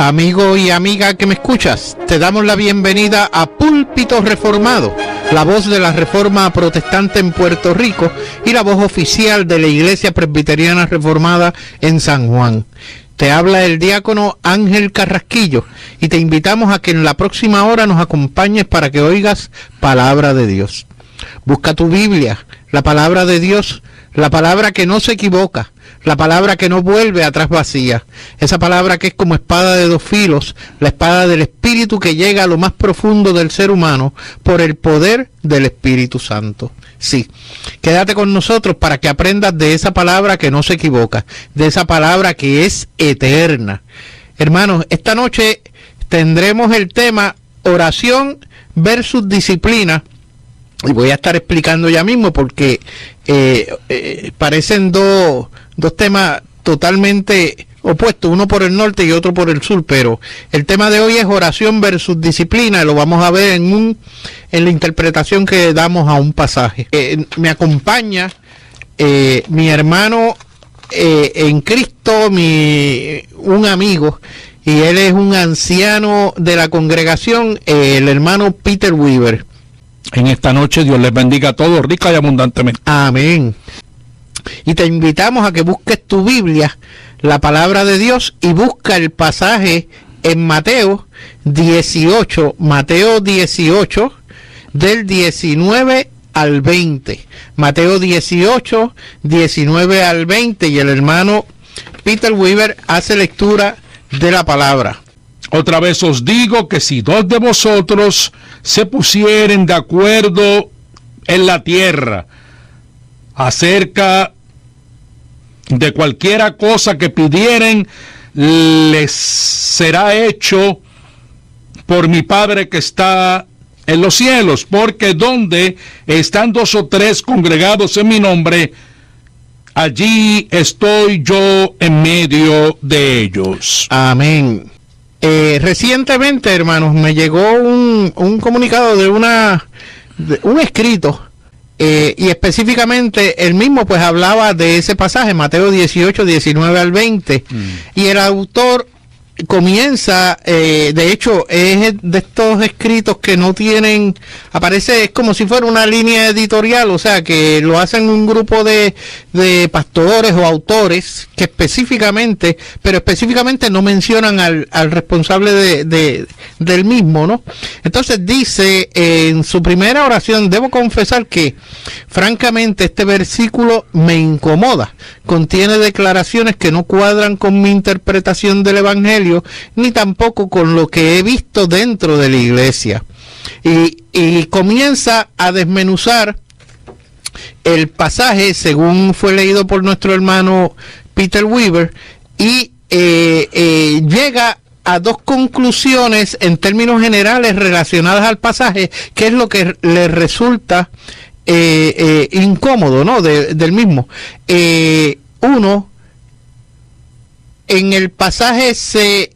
Amigo y amiga que me escuchas, te damos la bienvenida a Púlpito Reformado, la voz de la Reforma Protestante en Puerto Rico y la voz oficial de la Iglesia Presbiteriana Reformada en San Juan. Te habla el diácono Ángel Carrasquillo y te invitamos a que en la próxima hora nos acompañes para que oigas palabra de Dios. Busca tu Biblia, la palabra de Dios, la palabra que no se equivoca, la palabra que no vuelve atrás vacía, esa palabra que es como espada de dos filos, la espada del Espíritu que llega a lo más profundo del ser humano por el poder del Espíritu Santo. Sí, quédate con nosotros para que aprendas de esa palabra que no se equivoca, de esa palabra que es eterna. Hermanos, esta noche tendremos el tema oración versus disciplina. Y voy a estar explicando ya mismo porque parecen dos temas totalmente opuestos, uno por el norte y otro por el sur, pero el tema de hoy es oración versus disciplina, lo vamos a ver en la interpretación que damos a un pasaje. Me acompaña mi hermano en Cristo, un amigo, y él es un anciano de la congregación, el hermano Peter Weaver. En esta noche Dios les bendiga a todos rica y abundantemente. Amén. Y te invitamos a que busques tu Biblia, la palabra de Dios, y busca el pasaje en Mateo 18, del 19 al 20. Mateo 18, 19 al 20, y el hermano Peter Weaver hace lectura de la palabra. Otra vez os digo que si dos de vosotros se pusieren de acuerdo en la tierra acerca de cualquiera cosa que pidieren, les será hecho por mi Padre que está en los cielos, porque donde están dos o tres congregados en mi nombre, allí estoy yo en medio de ellos. Amén. Recientemente, hermanos, me llegó un comunicado de un escrito, y específicamente el mismo pues hablaba de ese pasaje, Mateo 18, 19 al 20, y el autor comienza, de hecho es de estos escritos que no tienen, es como si fuera una línea editorial, o sea que lo hacen un grupo de pastores o autores que específicamente no mencionan al responsable del mismo, ¿no? Entonces dice en su primera oración: debo confesar que francamente este versículo me incomoda, contiene declaraciones que no cuadran con mi interpretación del Evangelio ni tampoco con lo que he visto dentro de la iglesia, y comienza a desmenuzar el pasaje según fue leído por nuestro hermano Peter Weaver, y llega a dos conclusiones en términos generales relacionadas al pasaje, que es lo que le resulta incómodo, ¿no? del mismo. Uno, en el pasaje se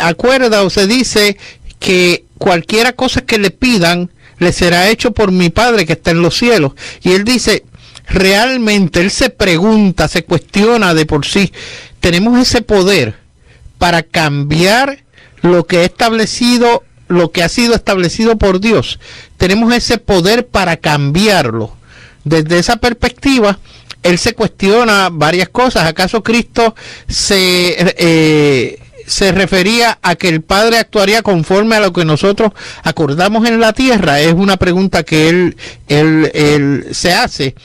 acuerda o se dice que cualquiera cosa que le pidan le será hecho por mi Padre que está en los cielos. Y él dice, realmente él se pregunta, se cuestiona de por sí, ¿tenemos ese poder para cambiar lo que ha sido establecido por Dios? ¿Tenemos ese poder para cambiarlo? Desde esa perspectiva, él se cuestiona varias cosas. ¿Acaso Cristo se refería a que el Padre actuaría conforme a lo que nosotros acordamos en la tierra? Es una pregunta que él se hace.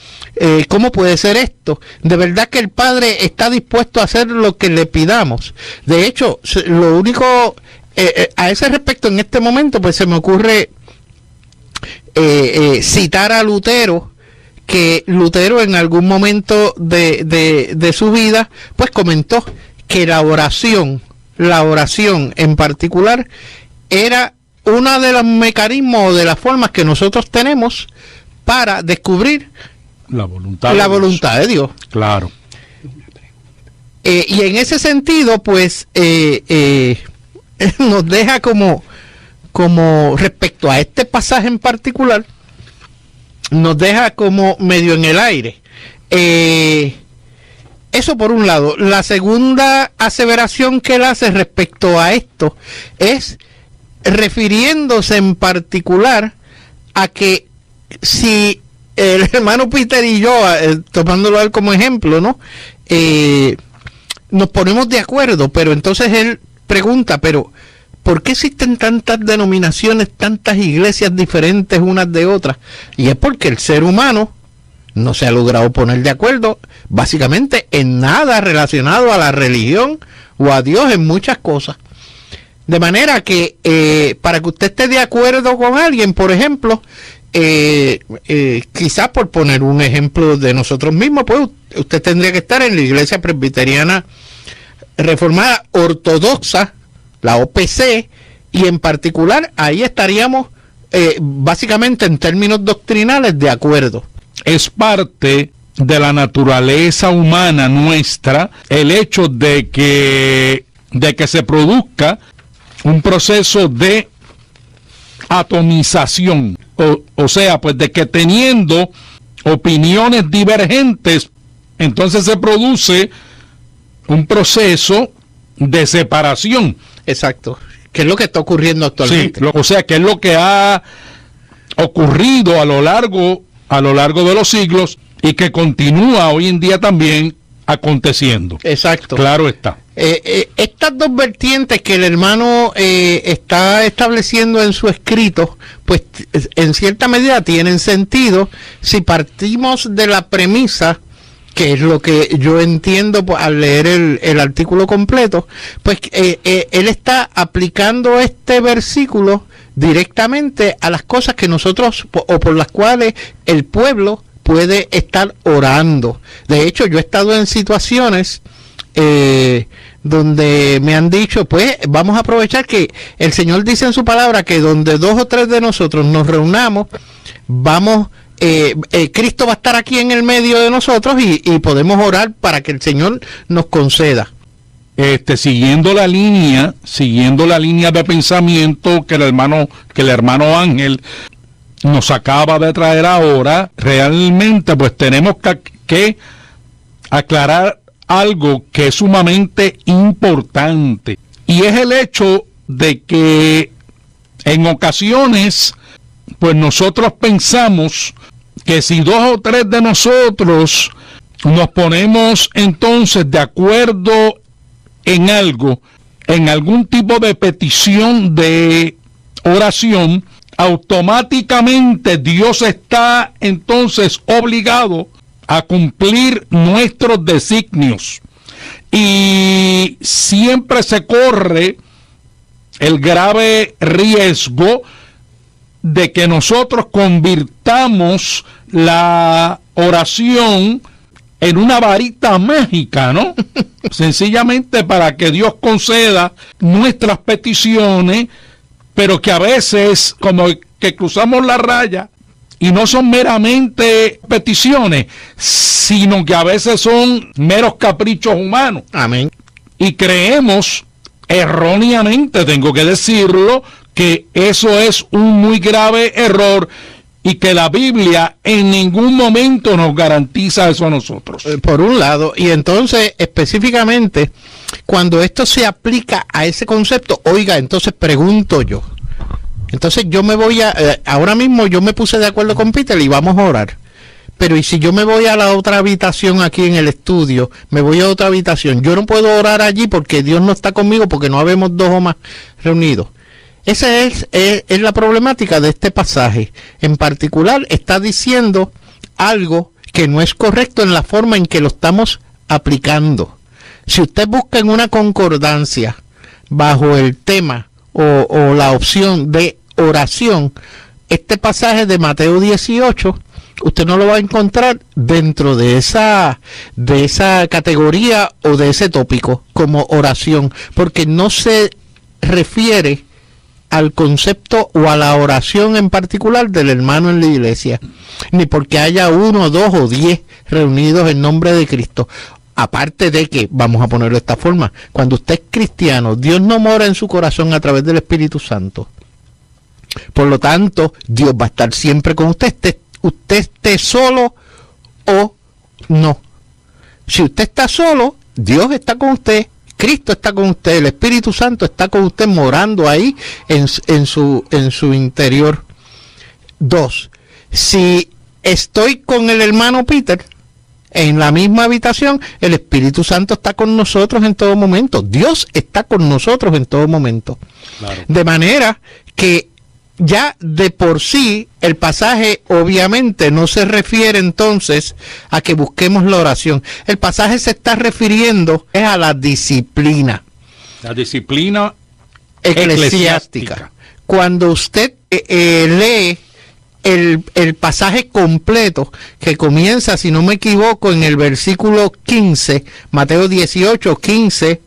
¿Cómo puede ser esto? ¿De verdad que el Padre está dispuesto a hacer lo que le pidamos? De hecho, lo único a ese respecto en este momento, pues se me ocurre citar a Lutero, que Lutero en algún momento de su vida pues comentó que la oración en particular era uno de los mecanismos o de las formas que nosotros tenemos para descubrir la voluntad de Dios. Claro. Y en ese sentido pues nos deja como respecto a este pasaje en particular, nos deja como medio en el aire. Eso por un lado. La segunda aseveración que él hace respecto a esto es refiriéndose en particular a que si el hermano Peter y yo, tomándolo a él como ejemplo, ¿no? Nos ponemos de acuerdo, pero entonces él pregunta, pero ¿por qué existen tantas denominaciones, tantas iglesias diferentes unas de otras? Y es porque el ser humano no se ha logrado poner de acuerdo básicamente en nada relacionado a la religión o a Dios, en muchas cosas. De manera que para que usted esté de acuerdo con alguien, por ejemplo, quizás por poner un ejemplo de nosotros mismos, pues usted tendría que estar en la Iglesia Presbiteriana Reformada Ortodoxa, la OPC, y en particular ahí estaríamos básicamente en términos doctrinales de acuerdo. Es parte de la naturaleza humana nuestra el hecho de que se produzca un proceso de atomización, o sea, pues de que teniendo opiniones divergentes, entonces se produce un proceso de separación. Exacto, que es lo que está ocurriendo actualmente. Sí, o sea, que es lo que ha ocurrido a lo largo de los siglos y que continúa hoy en día también aconteciendo. Exacto. Claro está. Estas dos vertientes que el hermano está estableciendo en su escrito, pues en cierta medida tienen sentido si partimos de la premisa, que es lo que yo entiendo al leer el artículo completo, pues él está aplicando este versículo directamente a las cosas que nosotros, o por las cuales el pueblo puede estar orando. De hecho, yo he estado en situaciones donde me han dicho, pues vamos a aprovechar que el Señor dice en su palabra que donde 2 o 3 de nosotros nos reunamos, Cristo va a estar aquí en el medio de nosotros y podemos orar para que el Señor nos conceda. Siguiendo la línea de pensamiento que el hermano Ángel nos acaba de traer ahora, realmente pues tenemos que aclarar algo que es sumamente importante, y es el hecho de que en ocasiones pues nosotros pensamos que si 2 o 3 de nosotros nos ponemos entonces de acuerdo en algo, en algún tipo de petición de oración, automáticamente Dios está entonces obligado a cumplir nuestros designios. Y siempre se corre el grave riesgo de que nosotros convirtamos la oración en una varita mágica, ¿no? Sencillamente para que Dios conceda nuestras peticiones, pero que a veces como que cruzamos la raya y no son meramente peticiones, sino que a veces son meros caprichos humanos. Amén. Y creemos erróneamente, tengo que decirlo, que eso es un muy grave error y que la Biblia en ningún momento nos garantiza eso a nosotros. Por un lado, y entonces específicamente, cuando esto se aplica a ese concepto, oiga, entonces pregunto yo. Entonces yo me voy ahora mismo yo me puse de acuerdo con Peter y vamos a orar. Pero y si yo me voy a la otra habitación aquí en el estudio, me voy a otra habitación, yo no puedo orar allí porque Dios no está conmigo, porque no habemos 2 o más reunidos. Esa es la problemática de este pasaje. En particular, está diciendo algo que no es correcto en la forma en que lo estamos aplicando. Si usted busca en una concordancia bajo el tema o la opción de oración, este pasaje de Mateo 18, usted no lo va a encontrar dentro de esa categoría o de ese tópico como oración, porque no se refiere al concepto o a la oración en particular del hermano en la iglesia, ni porque haya 1, 2 o 10 reunidos en nombre de Cristo. Aparte de que, vamos a ponerlo de esta forma, cuando usted es cristiano, Dios no mora en su corazón a través del Espíritu Santo. Por lo tanto, Dios va a estar siempre con usted, usted esté solo o no. Si usted está solo, Dios está con usted, Cristo está con usted, el Espíritu Santo está con usted morando ahí en su interior. 2. Si estoy con el hermano Peter en la misma habitación, el Espíritu Santo está con nosotros en todo momento. Dios está con nosotros en todo momento. Claro. De manera que ya de por sí el pasaje obviamente no se refiere entonces a que busquemos la oración. El pasaje se está refiriendo a la disciplina. La disciplina eclesiástica. Cuando usted lee el pasaje completo, que comienza, si no me equivoco, en el versículo 15, Mateo 18, 15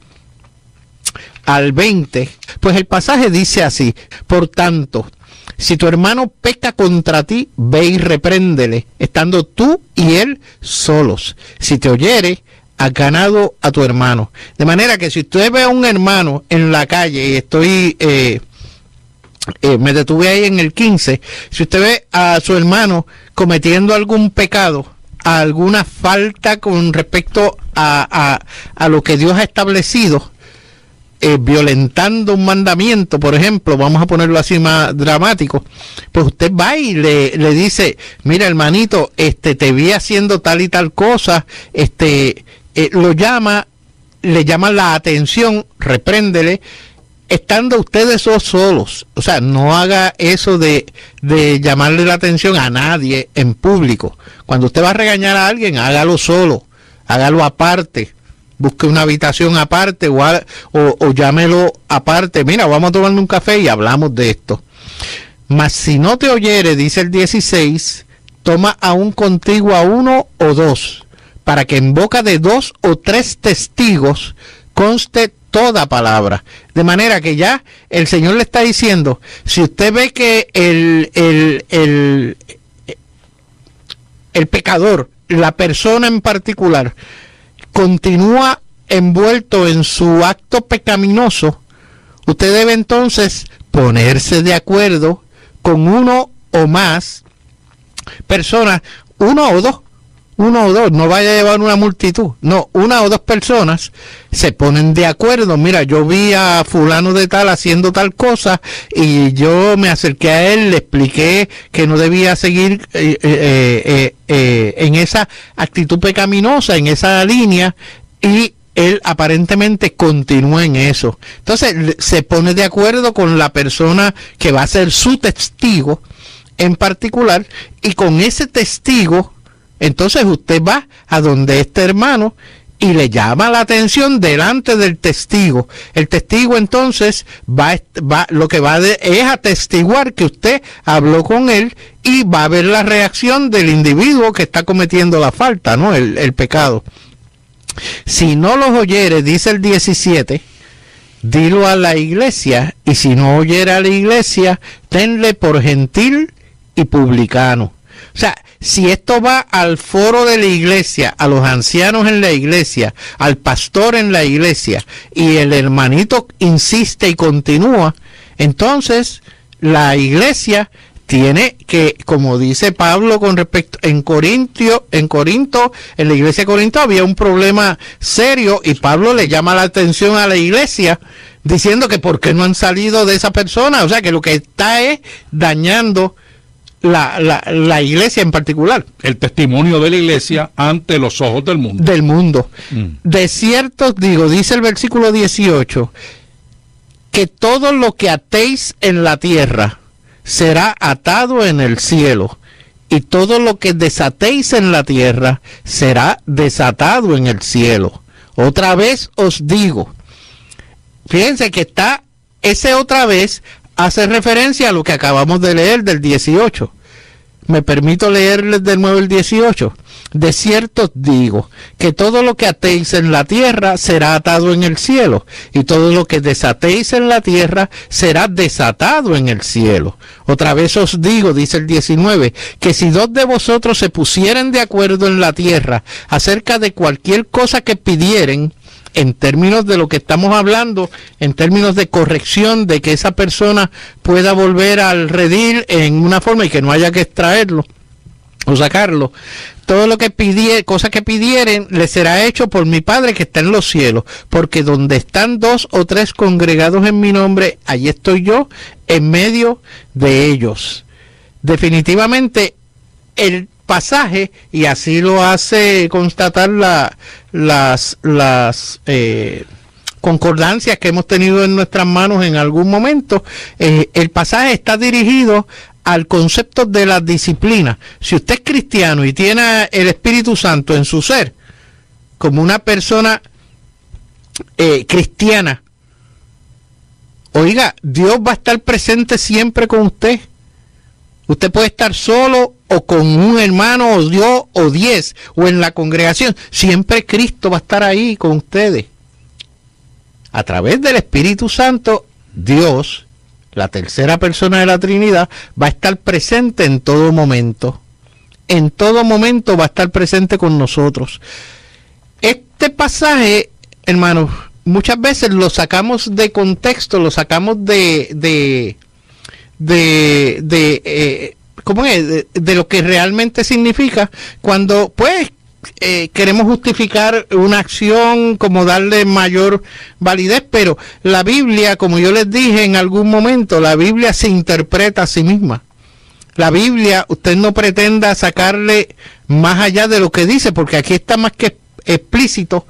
al 20, pues el pasaje dice así: por tanto, si tu hermano peca contra ti, ve y repréndele, estando tú y él solos. Si te oyere, has ganado a tu hermano. De manera que si usted ve a un hermano en la calle, y estoy... me detuve ahí en el 15, si usted ve a su hermano cometiendo algún pecado, alguna falta con respecto a lo que Dios ha establecido, violentando un mandamiento, por ejemplo, vamos a ponerlo así más dramático, pues usted va y le dice: mira, hermanito, te vi haciendo tal y tal cosa, lo llama, le llama la atención, repréndele, estando ustedes solos. O sea, no haga eso de llamarle la atención a nadie en público. Cuando usted va a regañar a alguien, hágalo solo, hágalo aparte, busque una habitación aparte o llámelo aparte. Mira, vamos a tomarle un café y hablamos de esto. Mas si no te oyere, dice el 16, toma aún contigo a 1 o 2, para que en boca de 2 o 3 testigos conste toda palabra. De manera que ya el Señor le está diciendo: si usted ve que el pecador, la persona en particular, continúa envuelto en su acto pecaminoso, usted debe entonces ponerse de acuerdo con 1 o más personas, 1 o 2, no vaya a llevar una multitud, no, 1 o 2 personas se ponen de acuerdo. Mira, yo vi a fulano de tal haciendo tal cosa y yo me acerqué a él, le expliqué que no debía seguir en esa actitud pecaminosa, en esa línea, y él aparentemente continúa en eso. Entonces se pone de acuerdo con la persona que va a ser su testigo en particular, y con ese testigo entonces usted va a donde este hermano y le llama la atención delante del testigo. El testigo entonces lo que va es atestiguar que usted habló con él, y va a ver la reacción del individuo que está cometiendo la falta, ¿no? El pecado. Si no los oyere, dice el 17, dilo a la iglesia, y si no oyere a la iglesia, tenle por gentil y publicano. O sea, si esto va al foro de la iglesia, a los ancianos en la iglesia, al pastor en la iglesia, y el hermanito insiste y continúa, entonces la iglesia tiene que, como dice Pablo con respecto en Corinto, en la iglesia de Corinto había un problema serio, y Pablo le llama la atención a la iglesia diciendo que por qué no han salido de esa persona. O sea, que lo que está es dañando la iglesia en particular. El testimonio de la iglesia ante los ojos del mundo. Del mundo. De cierto digo, dice el versículo 18, que todo lo que atéis en la tierra será atado en el cielo, y todo lo que desatéis en la tierra será desatado en el cielo. Otra vez os digo. Fíjense que está, ese otra vez hace referencia a lo que acabamos de leer del 18. Me permito leerles de nuevo el 18. De cierto digo, que todo lo que atéis en la tierra será atado en el cielo, y todo lo que desatéis en la tierra será desatado en el cielo. Otra vez os digo, dice el 19, que si 2 de vosotros se pusieren de acuerdo en la tierra acerca de cualquier cosa que pidieren, en términos de lo que estamos hablando, en términos de corrección, de que esa persona pueda volver al redil en una forma y que no haya que extraerlo o sacarlo, todo lo que cosa que pidieren, les será hecho por mi Padre que está en los cielos, porque donde están 2 o 3 congregados en mi nombre, allí estoy yo en medio de ellos. Definitivamente el pasaje, y así lo hace constatar las concordancias que hemos tenido en nuestras manos en algún momento, el pasaje está dirigido al concepto de la disciplina. Si usted es cristiano y tiene el Espíritu Santo en su ser, como una persona cristiana, oiga, Dios va a estar presente siempre con usted. Usted puede estar solo o con un hermano o Dios o 10 o en la congregación. Siempre Cristo va a estar ahí con ustedes. A través del Espíritu Santo, Dios, la tercera persona de la Trinidad, va a estar presente en todo momento. En todo momento va a estar presente con nosotros. Este pasaje, hermanos, muchas veces lo sacamos de contexto, lo sacamos ¿cómo es? De lo que realmente significa, cuando pues queremos justificar una acción, como darle mayor validez, pero la Biblia, como yo les dije en algún momento, la Biblia se interpreta a sí misma. La Biblia, usted no pretenda sacarle más allá de lo que dice, porque aquí está más que explícito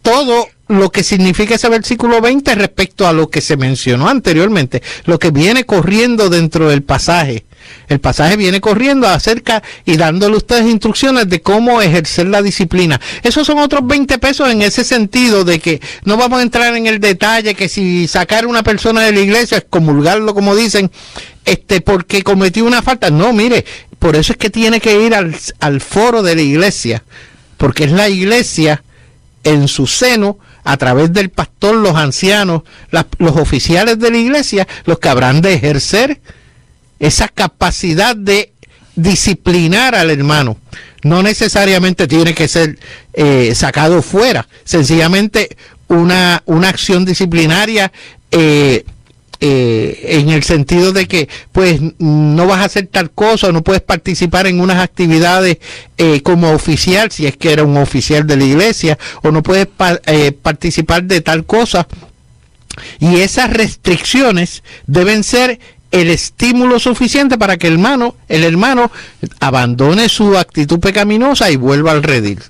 todo lo que significa ese versículo 20 respecto a lo que se mencionó anteriormente, lo que viene corriendo dentro del pasaje. El pasaje viene corriendo acerca y dándole a ustedes instrucciones de cómo ejercer la disciplina. Esos son otros 20 pesos en ese sentido de que no vamos a entrar en el detalle que si sacar a una persona de la iglesia, excomulgarlo como dicen, porque cometió una falta. No, mire, por eso es que tiene que ir al foro de la iglesia, porque es la iglesia en su seno, a través del pastor, los ancianos, los oficiales de la iglesia, los que habrán de ejercer esa capacidad de disciplinar al hermano. No necesariamente tiene que ser sacado fuera, sencillamente una acción disciplinaria en el sentido de que pues no vas a hacer tal cosa, no puedes participar en unas actividades como oficial, si es que era un oficial de la iglesia, o no puedes participar de tal cosa, y esas restricciones deben ser el estímulo suficiente para que el hermano abandone su actitud pecaminosa y vuelva al redil.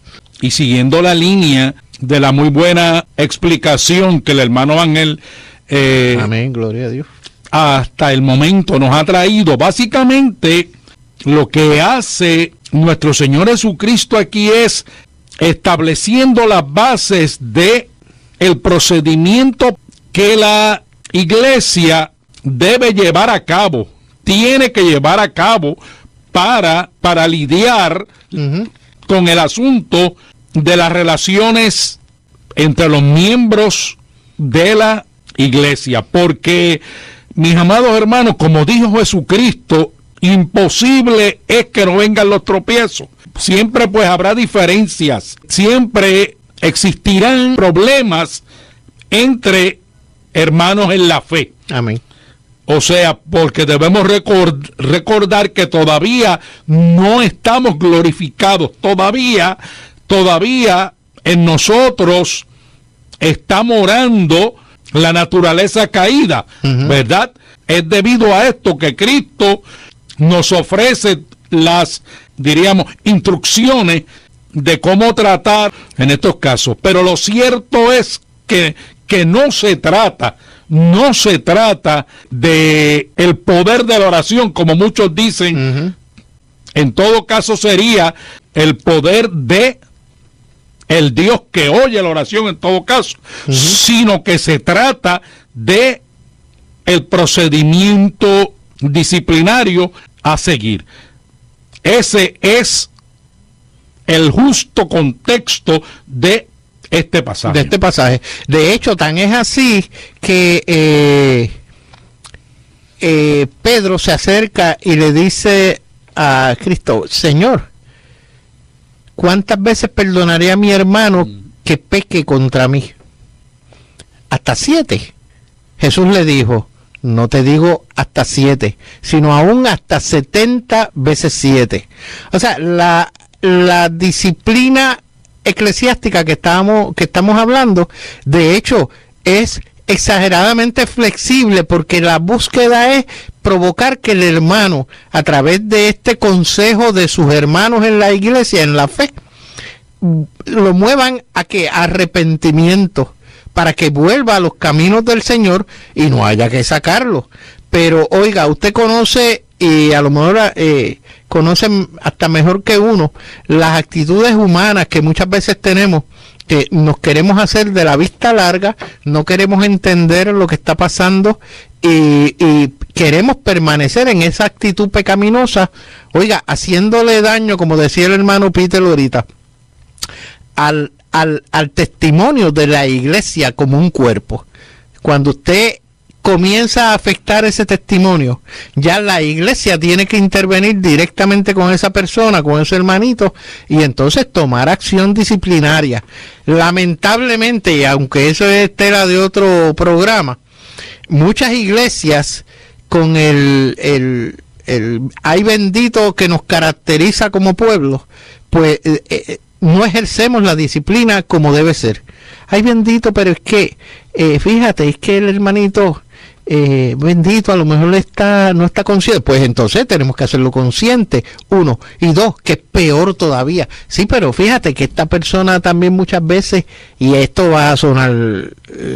Y siguiendo la línea de la muy buena explicación que el hermano Ángel amén, gloria a Dios, hasta el momento nos ha traído, básicamente lo que hace nuestro Señor Jesucristo aquí es estableciendo las bases de el procedimiento que la iglesia debe llevar a cabo, tiene que llevar a cabo para lidiar con el asunto de las relaciones entre los miembros de la iglesia, porque mis amados hermanos, como dijo Jesucristo, imposible es que no vengan los tropiezos. Siempre pues habrá diferencias, siempre existirán problemas entre hermanos en la fe. Amén. O sea, porque debemos recordar que todavía no estamos glorificados, todavía en nosotros está morando la naturaleza caída, ¿verdad? Es debido a esto que Cristo nos ofrece las, diríamos, instrucciones de cómo tratar en estos casos. Pero lo cierto es que no se trata de el poder de la oración, como muchos dicen. En todo caso sería el poder de el Dios que oye la oración en todo caso, sino que se trata de el procedimiento disciplinario a seguir. Ese es el justo contexto de este pasaje. De hecho, tan es así que Pedro se acerca y le dice a Cristo: Señor, ¿cuántas veces perdonaré a mi hermano que peque contra mí? Hasta 7. Jesús le dijo: no te digo hasta 7, sino aún hasta 70 veces 7. O sea, la disciplina eclesiástica que estamos hablando, de hecho, es exageradamente flexible, porque la búsqueda es provocar que el hermano, a través de este consejo de sus hermanos en la iglesia, en la fe, lo muevan a que arrepentimiento, para que vuelva a los caminos del Señor y no haya que sacarlo. Pero oiga, usted conoce, y a lo mejor conocen hasta mejor que uno, las actitudes humanas que muchas veces tenemos, que nos queremos hacer de la vista larga, no queremos entender lo que está pasando y queremos permanecer en esa actitud pecaminosa, oiga, haciéndole daño, como decía el hermano Peter ahorita, al testimonio de la iglesia como un cuerpo. Cuando usted comienza a afectar ese testimonio, ya la iglesia tiene que intervenir directamente con esa persona, con ese hermanito, y entonces tomar acción disciplinaria. Lamentablemente, y aunque eso es tela de otro programa, muchas iglesias con el ay bendito que nos caracteriza como pueblo, pues no ejercemos la disciplina como debe ser. Ay bendito, pero es que fíjate, es que el hermanito bendito a lo mejor no está consciente. Pues entonces tenemos que hacerlo consciente, 1, y 2, que es peor todavía. Sí, pero fíjate que esta persona también muchas veces, y esto va a sonar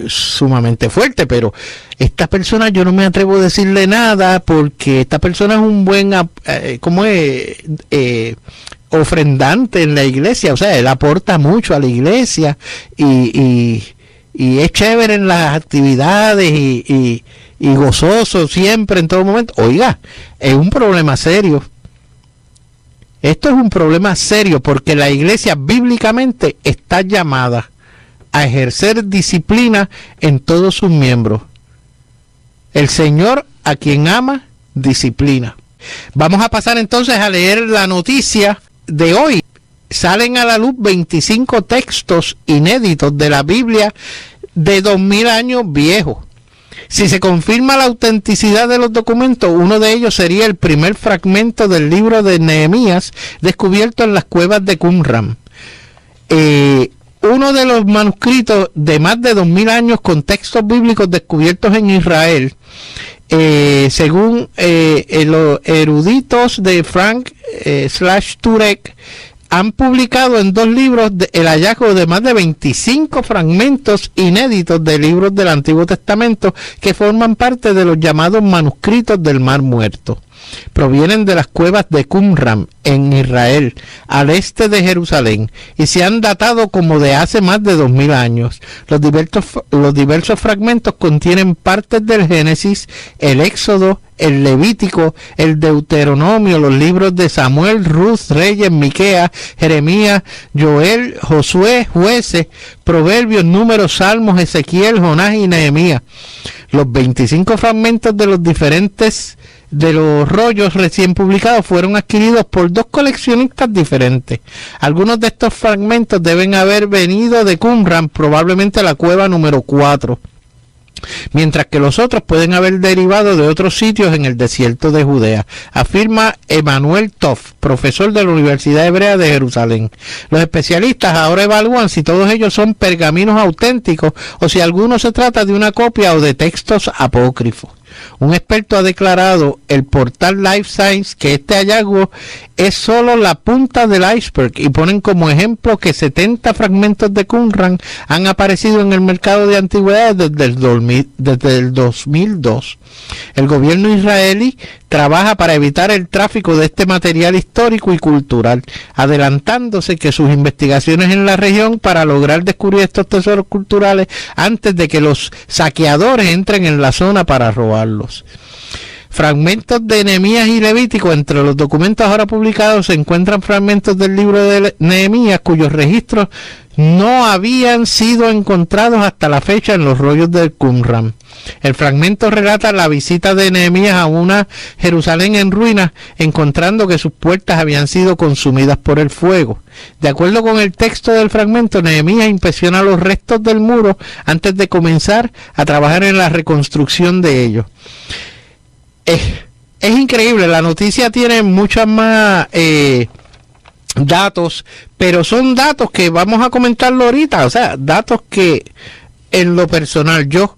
sumamente fuerte, pero esta persona yo no me atrevo a decirle nada, porque esta persona es un buen ofrendante en la iglesia, o sea, él aporta mucho a la iglesia y es chévere en las actividades y gozoso siempre en todo momento. Oiga, es un problema serio. Esto es un problema serio, porque la iglesia bíblicamente está llamada a ejercer disciplina en todos sus miembros. El Señor, a quien ama, disciplina. Vamos a pasar entonces a leer la noticia de hoy. Salen a la luz 25 textos inéditos de la Biblia de 2000 años viejos. Si se confirma la autenticidad de los documentos, uno de ellos sería el primer fragmento del libro de Nehemías descubierto en las cuevas de Qumran. Uno de los manuscritos de más de 2000 años con textos bíblicos descubiertos en Israel, según los eruditos de Frank Turek, han publicado en 2 libros el hallazgo de más de 25 fragmentos inéditos de libros del Antiguo Testamento que forman parte de los llamados manuscritos del Mar Muerto. Provienen de las cuevas de Qumran en Israel, al este de Jerusalén, y se han datado como de hace más de 2000 años. Los diversos fragmentos contienen partes del Génesis, el Éxodo, el Levítico, el Deuteronomio, los libros de Samuel, Ruth, Reyes, Miqueas, Jeremías, Joel, Josué, Jueces, Proverbios, Números, Salmos, Ezequiel, Jonás y Nehemías. Los 25 fragmentos de los rollos recién publicados fueron adquiridos por 2 coleccionistas diferentes. Algunos de estos fragmentos deben haber venido de Qumran, probablemente la cueva número 4, mientras que los otros pueden haber derivado de otros sitios en el desierto de Judea, afirma Emanuel Toff, profesor de la Universidad Hebrea de Jerusalén. Los especialistas ahora evalúan si todos ellos son pergaminos auténticos o si alguno se trata de una copia o de textos apócrifos. Un experto ha declarado el portal Life Science que este hallazgo es solo la punta del iceberg, y ponen como ejemplo que 70 fragmentos de Qumran han aparecido en el mercado de antigüedades desde el 2002. El gobierno israelí trabaja para evitar el tráfico de este material histórico y cultural, adelantándose que sus investigaciones en la región para lograr descubrir estos tesoros culturales antes de que los saqueadores entren en la zona para robarlos. Fragmentos de Nehemías y Levítico. Entre los documentos ahora publicados se encuentran fragmentos del libro de Nehemías cuyos registros no habían sido encontrados hasta la fecha en los rollos del Qumran. El fragmento relata la visita de Nehemías a una Jerusalén en ruinas, encontrando que sus puertas habían sido consumidas por el fuego. De acuerdo con el texto del fragmento, Nehemías inspecciona los restos del muro, muro, antes de comenzar a trabajar en la reconstrucción de ellos. De acuerdo con el texto del fragmento, Nehemías inspecciona los restos del muro antes de comenzar a trabajar en la reconstrucción de ellos. es increíble, la noticia tiene muchas más datos, pero son datos que vamos a comentarlo ahorita, o sea, datos que en lo personal yo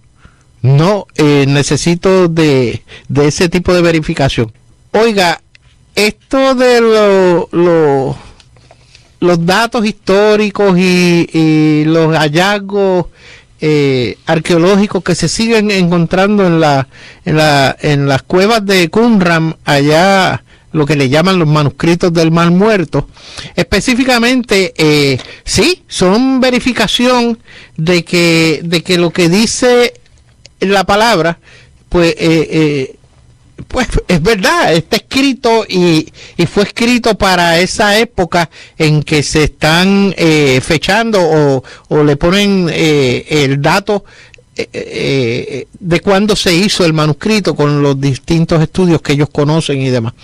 no necesito de ese tipo de verificación. Oiga, esto de los datos históricos y los hallazgos arqueológicos que se siguen encontrando en las cuevas de Qumran, allá lo que le llaman los manuscritos del Mar Muerto, específicamente sí, son verificación de que lo que dice la palabra pues es verdad, está escrito y fue escrito para esa época en que se están fechando o le ponen el dato de cuándo se hizo el manuscrito con los distintos estudios que ellos conocen y demás.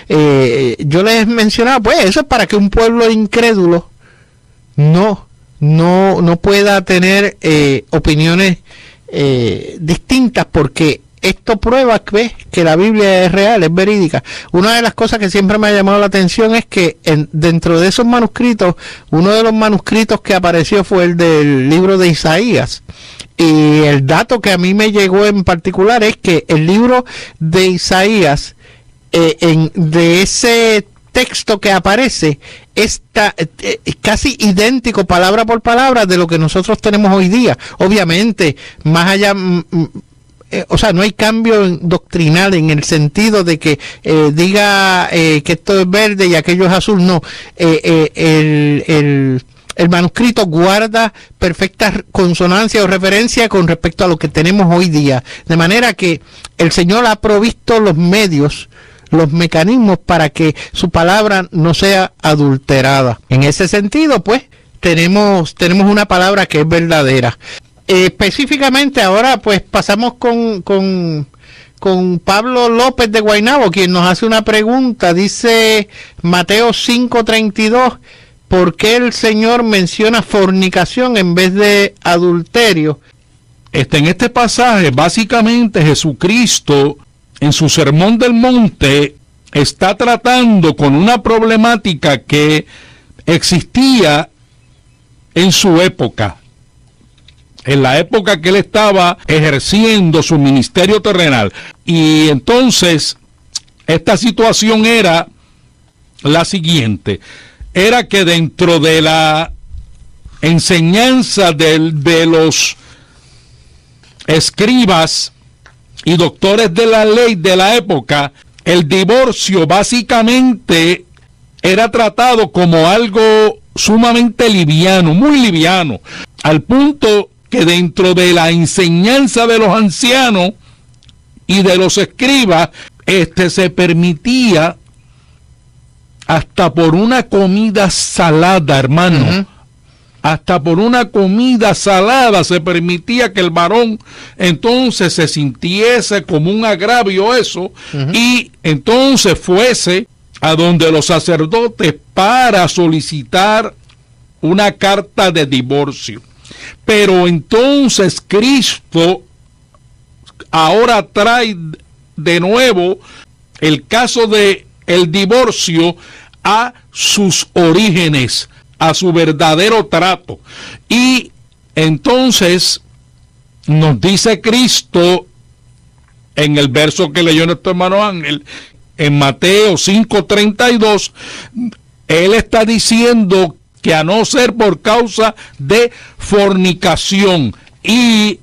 Yo les mencionaba, pues eso es para que un pueblo incrédulo no pueda tener opiniones distintas, porque esto prueba que la Biblia es real, es verídica. Una de las cosas que siempre me ha llamado la atención es que dentro de esos manuscritos, uno de los manuscritos que apareció fue el del libro de Isaías. Y el dato que a mí me llegó en particular es que el libro de Isaías, de ese texto que aparece, está casi idéntico palabra por palabra de lo que nosotros tenemos hoy día. Obviamente, más allá... o sea, no hay cambio doctrinal en el sentido de que diga que esto es verde y aquello es azul, no. El manuscrito guarda perfecta consonancia o referencia con respecto a lo que tenemos hoy día, de manera que el Señor ha provisto los medios, los mecanismos para que su palabra no sea adulterada. En ese sentido, pues, tenemos una palabra que es verdadera. Específicamente ahora pues pasamos con Pablo López de Guaynabo, quien nos hace una pregunta. Dice Mateo 5:32, ¿por qué el Señor menciona fornicación en vez de adulterio? En este pasaje, básicamente Jesucristo, en su Sermón del Monte, está tratando con una problemática que existía en su época. En la época que él estaba ejerciendo su ministerio terrenal. Y entonces, esta situación era la siguiente. Era que dentro de la enseñanza de los escribas y doctores de la ley de la época, el divorcio básicamente era tratado como algo sumamente liviano, muy liviano, al punto que dentro de la enseñanza de los ancianos y de los escribas, se permitía hasta por una comida salada, hermano. Hasta por una comida salada se permitía que el varón entonces se sintiese como un agravio eso, y entonces fuese a donde los sacerdotes para solicitar una carta de divorcio. Pero entonces Cristo ahora trae de nuevo el caso de el divorcio a sus orígenes, a su verdadero trato. Y entonces nos dice Cristo en el verso que leyó nuestro hermano Ángel, en Mateo 5:32, él está diciendo que a no ser por causa de fornicación, y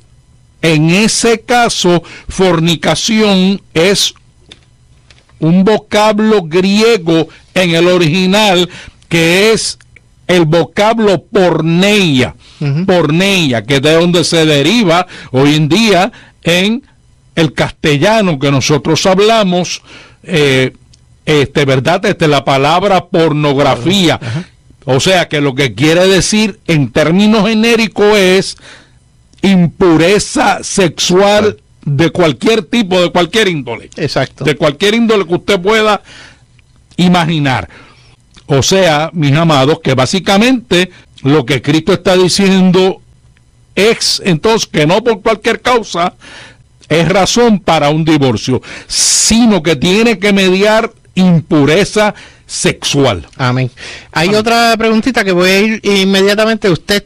en ese caso fornicación es un vocablo griego en el original que es el vocablo porneia, porneia, que es de donde se deriva hoy en día en el castellano que nosotros hablamos, ¿verdad? La palabra pornografía. O sea que lo que quiere decir en términos genéricos es impureza sexual de cualquier tipo, de cualquier índole. Exacto. De cualquier índole que usted pueda imaginar. O sea, mis amados, que básicamente lo que Cristo está diciendo es entonces que no por cualquier causa es razón para un divorcio, sino que tiene que mediar impureza sexual. Amén. Hay otra preguntita que voy a ir inmediatamente. Usted,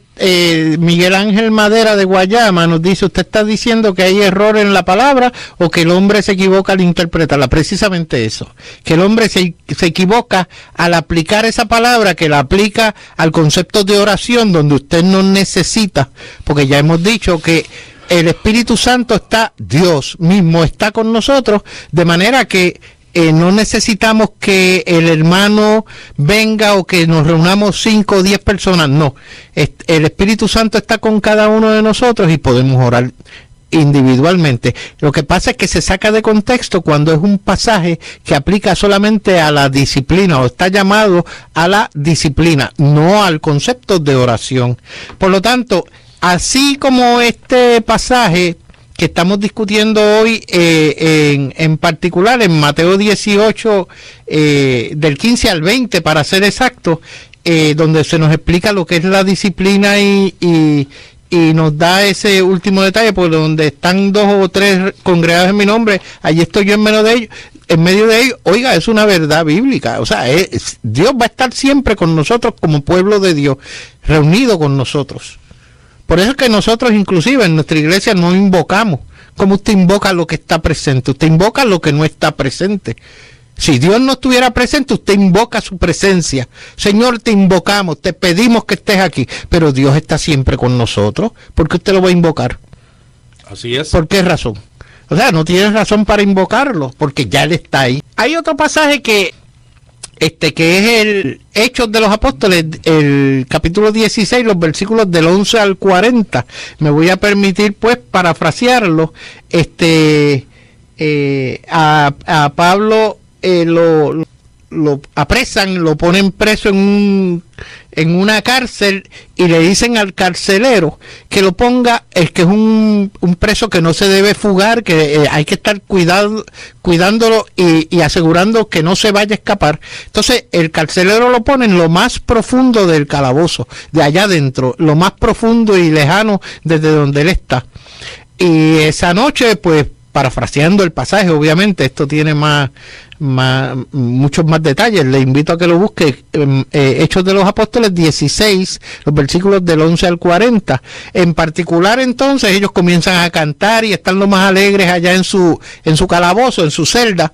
Miguel Ángel Madera de Guayama, nos dice, ¿usted está diciendo que hay error en la palabra o que el hombre se equivoca al interpretarla? Precisamente eso, que el hombre se equivoca al aplicar esa palabra, que la aplica al concepto de oración, donde usted no necesita, porque ya hemos dicho que el Espíritu Santo está, Dios mismo está con nosotros, de manera que no necesitamos que el hermano venga o que nos reunamos 5 o 10 personas, no. El Espíritu Santo está con cada uno de nosotros y podemos orar individualmente. Lo que pasa es que se saca de contexto cuando es un pasaje que aplica solamente a la disciplina o está llamado a la disciplina, no al concepto de oración. Por lo tanto, así como este pasaje que estamos discutiendo hoy, en particular en Mateo 18, del 15 al 20, para ser exacto, donde se nos explica lo que es la disciplina y nos da ese último detalle, porque donde están 2 o 3 congregados en mi nombre, allí estoy yo en medio de ellos. Oiga, es una verdad bíblica. O sea, Dios va a estar siempre con nosotros como pueblo de Dios, reunido con nosotros. Por eso es que nosotros inclusive en nuestra iglesia no invocamos. Como usted invoca lo que está presente, usted invoca lo que no está presente. Si Dios no estuviera presente, usted invoca su presencia. Señor, te invocamos, te pedimos que estés aquí. Pero Dios está siempre con nosotros. ¿Por qué usted lo va a invocar? Así es. ¿Por qué razón? O sea, no tiene razón para invocarlo, porque ya Él está ahí. Hay otro pasaje que es el Hechos de los Apóstoles, el capítulo 16, los versículos del 11 al 40. Me voy a permitir, pues, parafrasearlo. A Pablo lo apresan, lo ponen preso en una cárcel y le dicen al carcelero que lo ponga, que es un preso que no se debe fugar, que hay que estar cuidándolo y asegurando que no se vaya a escapar. Entonces el carcelero lo pone en lo más profundo del calabozo, de allá adentro, lo más profundo y lejano desde donde él está. Y esa noche, pues, parafraseando el pasaje, obviamente, esto tiene muchos más detalles, le invito a que lo busque, Hechos de los Apóstoles 16, los versículos del 11 al 40. En particular, entonces, ellos comienzan a cantar y están lo más alegres allá en su calabozo, en su celda,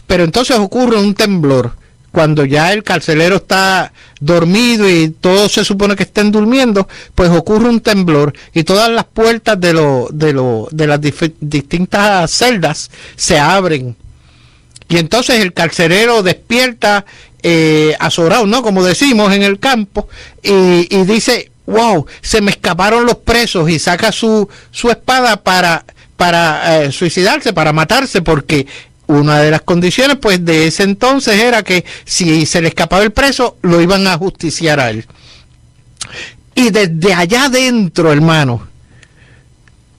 pero entonces ocurre un temblor. Cuando ya el carcelero está dormido y todos se supone que estén durmiendo, pues ocurre un temblor y todas las puertas de las distintas celdas se abren. Y entonces el carcelero despierta azorado, ¿no? Como decimos en el campo, y dice, wow, se me escaparon los presos, y saca su espada para suicidarse, para matarse, porque una de las condiciones, pues, de ese entonces era que si se le escapaba el preso, lo iban a justiciar a él. Y desde allá adentro, hermano,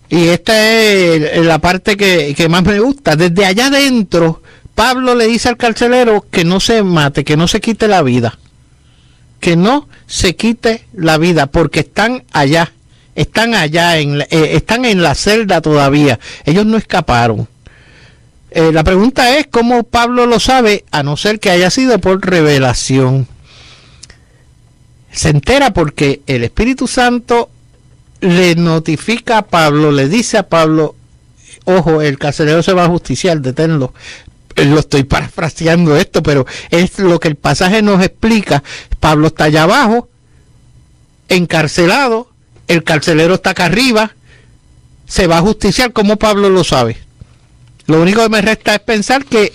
y esta es la parte que más me gusta, desde allá adentro, Pablo le dice al carcelero que no se mate, que no se quite la vida, que no se quite la vida, porque están allá, están en la celda todavía, ellos no escaparon. La pregunta es cómo Pablo lo sabe, a no ser que haya sido por revelación. Se entera porque el Espíritu Santo le notifica a Pablo, le dice a Pablo, ojo, el carcelero se va a justiciar, deténlo. Lo estoy parafraseando esto, pero es lo que el pasaje nos explica. Pablo está allá abajo, encarcelado, el carcelero está acá arriba, se va a justiciar. ¿Cómo Pablo lo sabe? Lo único que me resta es pensar que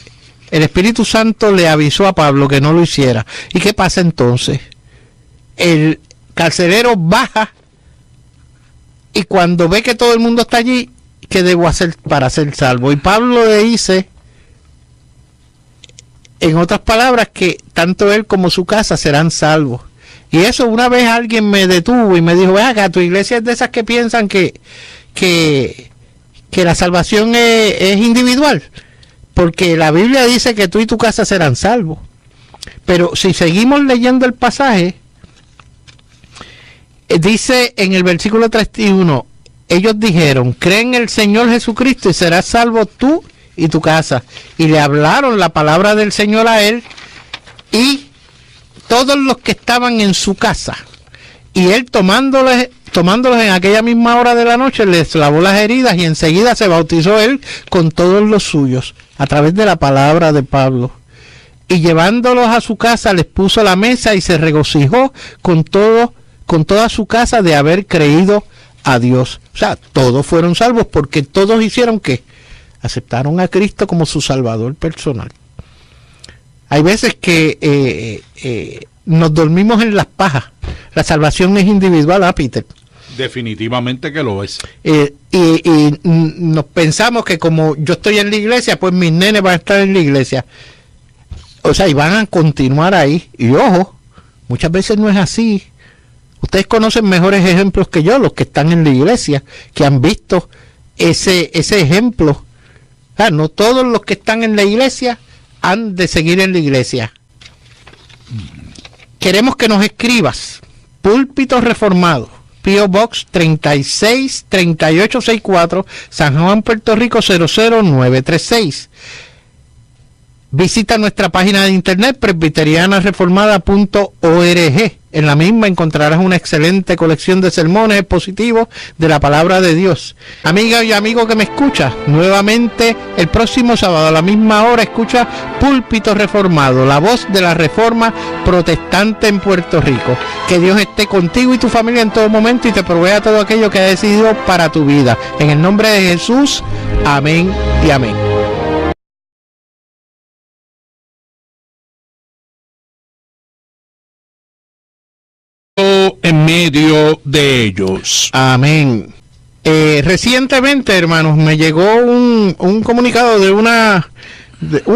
el Espíritu Santo le avisó a Pablo que no lo hiciera. ¿Y qué pasa entonces? El carcelero baja y cuando ve que todo el mundo está allí, ¿qué debo hacer para ser salvo? Y Pablo le dice, en otras palabras, que tanto él como su casa serán salvos. Y eso, una vez alguien me detuvo y me dijo, ve acá, tu iglesia es de esas que piensan que la salvación es individual, porque la Biblia dice que tú y tu casa serán salvos. Pero si seguimos leyendo el pasaje, dice en el versículo 31, ellos dijeron, cree en el Señor Jesucristo y serás salvo tú y tu casa. Y le hablaron la palabra del Señor a él y todos los que estaban en su casa. Y él tomándolos en aquella misma hora de la noche, les lavó las heridas y enseguida se bautizó él con todos los suyos, a través de la palabra de Pablo. Y llevándolos a su casa, les puso la mesa y se regocijó con toda su casa de haber creído a Dios. O sea, todos fueron salvos porque todos hicieron ¿qué? Aceptaron a Cristo como su Salvador personal. Hay veces que nos dormimos en las pajas. La salvación es individual, Peter. Definitivamente que lo es. Y nos pensamos que como yo estoy en la iglesia, pues mis nenes van a estar en la iglesia. O sea, y van a continuar ahí. Y ojo, muchas veces no es así. Ustedes conocen mejores ejemplos que yo, los que están en la iglesia, que han visto ese ejemplo. O sea, no todos los que están en la iglesia han de seguir en la iglesia. Queremos que nos escribas. Púlpito Reformado, P.O. Box 363864, San Juan, Puerto Rico 00936. Visita nuestra página de internet presbiterianareformada.org. En la misma encontrarás una excelente colección de sermones expositivos de la palabra de Dios. Amiga y amigo que me escuchas, nuevamente el próximo sábado a la misma hora escucha Púlpito Reformado, la voz de la Reforma Protestante en Puerto Rico. Que Dios esté contigo y tu familia en todo momento y te provea todo aquello que ha decidido para tu vida. En el nombre de Jesús, amén y amén. En medio de ellos. Amén. Recientemente, hermanos, me llegó un comunicado de un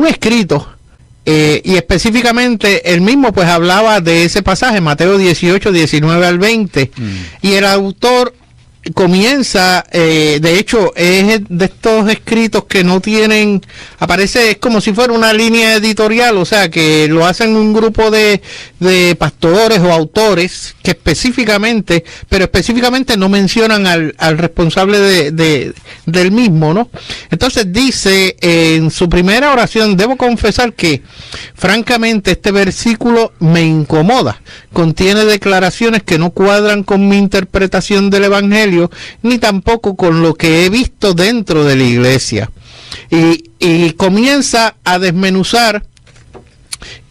escrito, y específicamente el mismo pues hablaba de ese pasaje, Mateo 18, 19 al 20, y el autor comienza, de hecho es de estos escritos que no tienen, aparece, es como si fuera una línea editorial, o sea que lo hacen un grupo de pastores o autores que específicamente no mencionan al responsable del mismo, ¿no? Entonces dice en su primera oración, debo confesar que francamente este versículo me incomoda, contiene declaraciones que no cuadran con mi interpretación del Evangelio ni tampoco con lo que he visto dentro de la iglesia. Y comienza a desmenuzar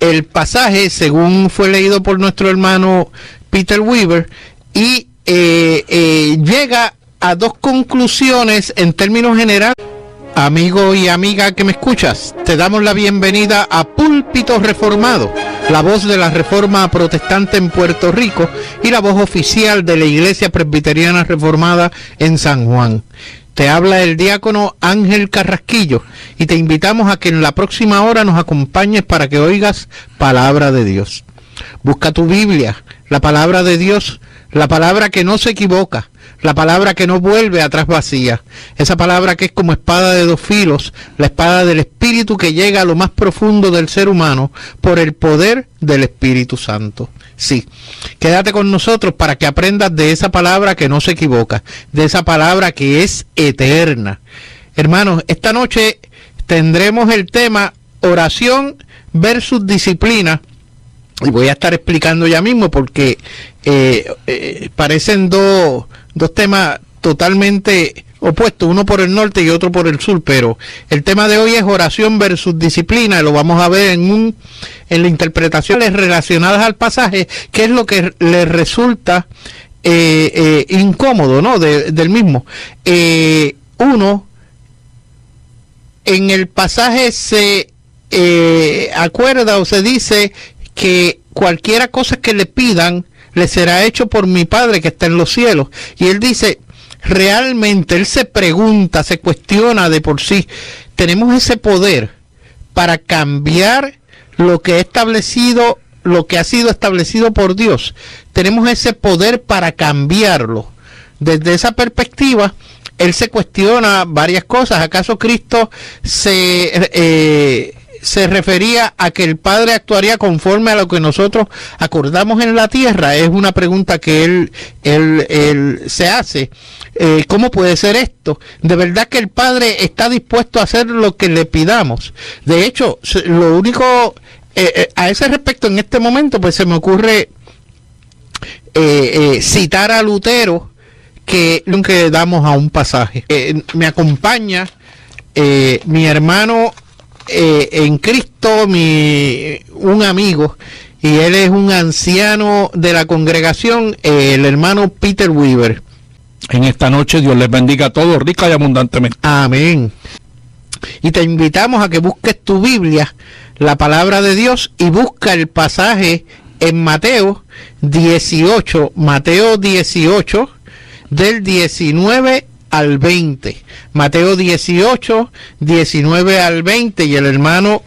el pasaje según fue leído por nuestro hermano Peter Weaver y llega a dos conclusiones en términos generales. Amigo y amiga que me escuchas, te damos la bienvenida a Púlpito Reformado, la voz de la Reforma Protestante en Puerto Rico y la voz oficial de la Iglesia Presbiteriana Reformada en San Juan. Te habla el diácono Ángel Carrasquillo y te invitamos a que en la próxima hora nos acompañes para que oigas palabra de Dios. Busca tu Biblia, la palabra de Dios, la palabra que no se equivoca, la palabra que no vuelve atrás vacía, esa palabra que es como espada de dos filos, la espada del Espíritu que llega a lo más profundo del ser humano por el poder del Espíritu Santo. Sí, quédate con nosotros para que aprendas de esa palabra que no se equivoca, de esa palabra que es eterna. Hermanos, esta noche tendremos el tema oración versus disciplina. Y voy a estar explicando ya mismo porque parecen dos temas totalmente opuestos, uno por el norte y otro por el sur, pero el tema de hoy es oración versus disciplina, lo vamos a ver en las interpretaciones relacionadas al pasaje, qué es lo que le resulta incómodo, ¿no? del mismo. Uno, en el pasaje se acuerda o se dice que cualquiera cosa que le pidan le será hecho por mi Padre que está en los cielos. Y él dice, realmente él se pregunta, se cuestiona de por sí, tenemos ese poder para cambiar lo que ha sido establecido por Dios. Tenemos ese poder para cambiarlo. Desde esa perspectiva, él se cuestiona varias cosas. ¿Acaso Cristo se se refería a que el Padre actuaría conforme a lo que nosotros acordamos en la tierra. Es una pregunta que él se hace. ¿Cómo puede ser esto? De verdad que el Padre está dispuesto a hacer lo que le pidamos. De hecho, lo único a ese respecto en este momento, pues se me ocurre citar a Lutero, que damos a un pasaje. Me acompaña mi hermano en Cristo, un amigo, y él es un anciano de la congregación, el hermano Peter Weaver. En esta noche Dios les bendiga a todos rica y abundantemente. Amén. Y te invitamos a que busques tu Biblia, la palabra de Dios, y busca el pasaje en Mateo 18, del 19 al 20. Mateo 18, 19 al 20, y el hermano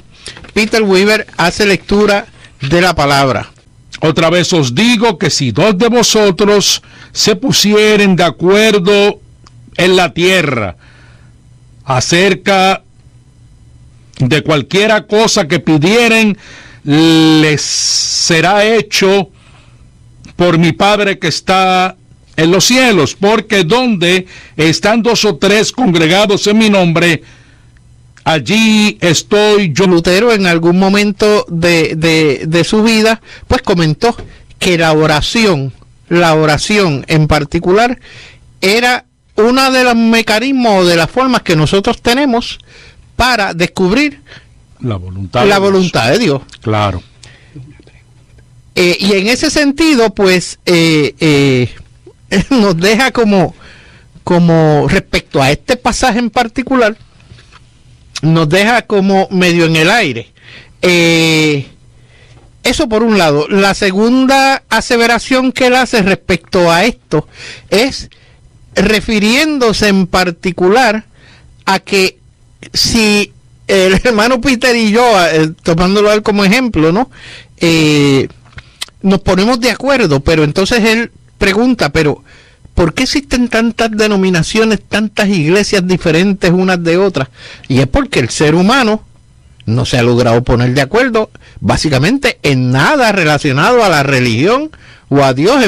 Peter Weaver hace lectura de la palabra. Otra vez os digo que si dos de vosotros se pusieren de acuerdo en la tierra acerca de cualquiera cosa que pidieren, les será hecho por mi Padre que está en los cielos, porque donde están dos o tres congregados en mi nombre, allí estoy yo. Lutero en algún momento de su vida, pues comentó que la oración en particular era una de los mecanismos o de las formas que nosotros tenemos para descubrir la voluntad de Dios. Claro. Y en ese sentido, pues, nos deja como respecto a este pasaje en particular, nos deja como medio en el aire. Eso por un lado. La segunda aseveración que él hace respecto a esto es refiriéndose en particular a que si el hermano Peter y yo, tomándolo a él como ejemplo, ¿no? Nos ponemos de acuerdo, pero entonces él pregunta, pero ¿por qué existen tantas denominaciones, tantas iglesias diferentes unas de otras? Y es porque el ser humano no se ha logrado poner de acuerdo básicamente en nada relacionado a la religión o a Dios.